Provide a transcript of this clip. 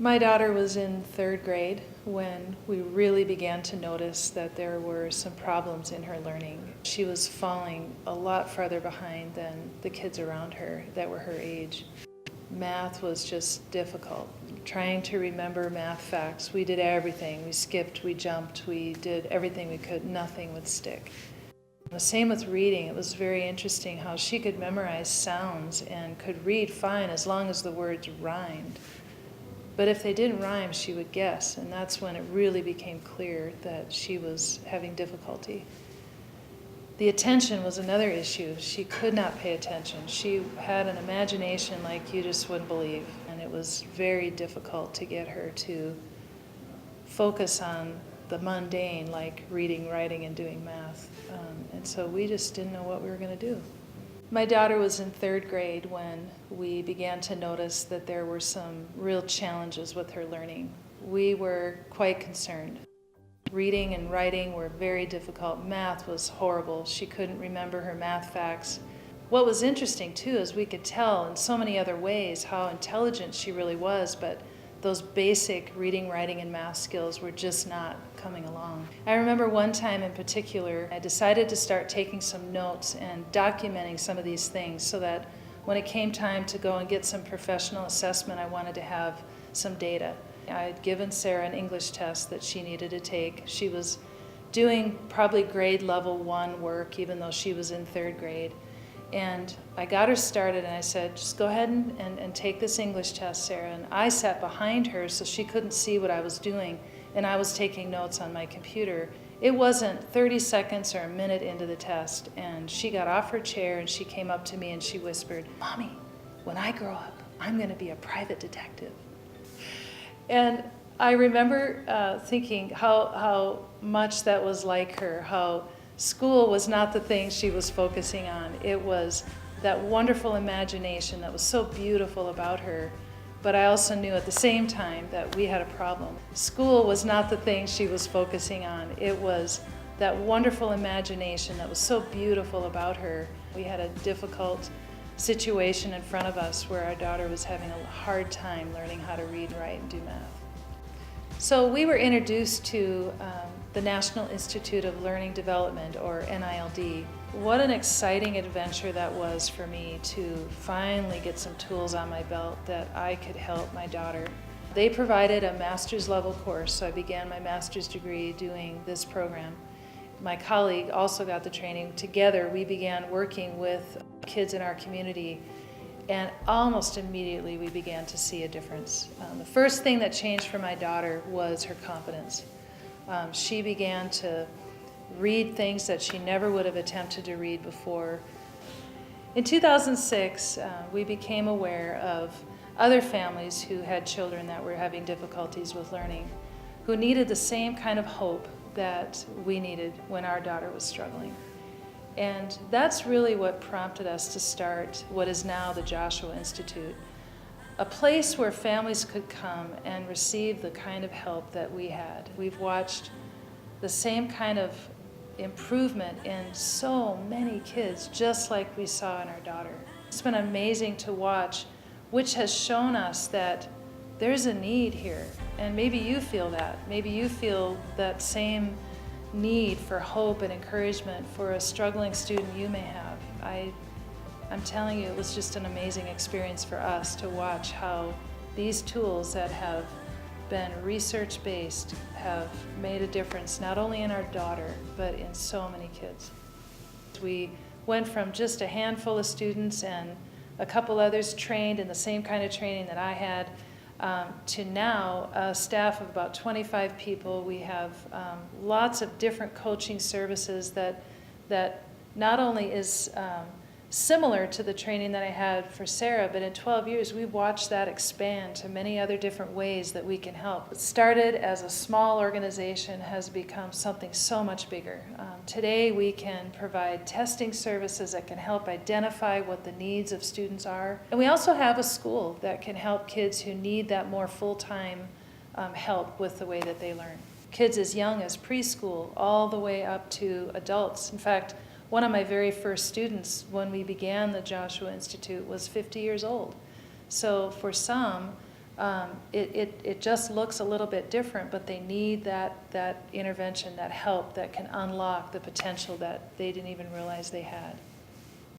My daughter was in third grade when we really began to notice that there were some problems in her learning. She was falling a lot farther behind than the kids around her that were her age. Math was just difficult. Trying to remember math facts, we did everything. We skipped, we jumped, we did everything we could. Nothing would stick. The same with reading. It was very interesting how she could memorize sounds and could read fine as long as the words rhymed. But if they didn't rhyme, she would guess, and that's when it really became clear that she was having difficulty. The attention was another issue. She could not pay attention. She had an imagination like you just wouldn't believe, and it was very difficult to get her to focus on the mundane, like reading, writing, and doing math. And so we just didn't know what we were going to do. My daughter was in third grade when we began to notice that there were some real challenges with her learning. We were quite concerned. Reading and writing were very difficult. Math was horrible. She couldn't remember her math facts. What was interesting too is we could tell in so many other ways how intelligent she really was, but those basic reading, writing, and math skills were just not coming along. I remember one time in particular, I decided to start taking some notes and documenting some of these things so that when it came time to go and get some professional assessment, I wanted to have some data. I had given Sarah an English test that she needed to take. She was doing probably grade level 1 work, even though she was in third grade. And I got her started and I said, just go ahead and take this English test, Sarah. And I sat behind her so she couldn't see what I was doing, and I was taking notes on my computer. It wasn't 30 seconds or a minute into the test, and she got off her chair and she came up to me and she whispered, Mommy, when I grow up, I'm going to be a private detective. And I remember thinking how much that was like her, how school was not the thing she was focusing on. It was that wonderful imagination that was so beautiful about her. But I also knew at the same time that we had a problem. School was not the thing she was focusing on. It was that wonderful imagination that was so beautiful about her. We had a difficult situation in front of us where our daughter was having a hard time learning how to read, write, and do math. So we were introduced to the National Institute of Learning Development, or NILD. What an exciting adventure that was for me to finally get some tools on my belt that I could help my daughter. They provided a master's level course, so I began my master's degree doing this program. My colleague also got the training. Together we began working with kids in our community, and almost immediately we began to see a difference. The first thing that changed for my daughter was her confidence. She began to read things that she never would have attempted to read before. In 2006, we became aware of other families who had children that were having difficulties with learning, who needed the same kind of hope that we needed when our daughter was struggling. And that's really what prompted us to start what is now the Joshua Institute, a place where families could come and receive the kind of help that we had. We've watched the same kind of improvement in so many kids, just like we saw in our daughter. It's been amazing to watch, which has shown us that there's a need here. And maybe you feel that. Maybe you feel that same need for hope and encouragement for a struggling student you may have. I'm telling you, it was just an amazing experience for us to watch how these tools that have been research-based have made a difference, not only in our daughter, but in so many kids. We went from just a handful of students and a couple others trained in the same kind of training that I had, to now a staff of about 25 people. We have lots of different coaching services that not only is similar to the training that I had for Sarah, but in 12 years we've watched that expand to many other different ways that we can help. It started as a small organization, has become something so much bigger. Today we can provide testing services that can help identify what the needs of students are. And we also have a school that can help kids who need that more full-time help with the way that they learn. Kids as young as preschool all the way up to adults. In fact, one of my very first students when we began the Joshua Institute was 50 years old. So for some, It just looks a little bit different, but they need that intervention, that help that can unlock the potential that they didn't even realize they had.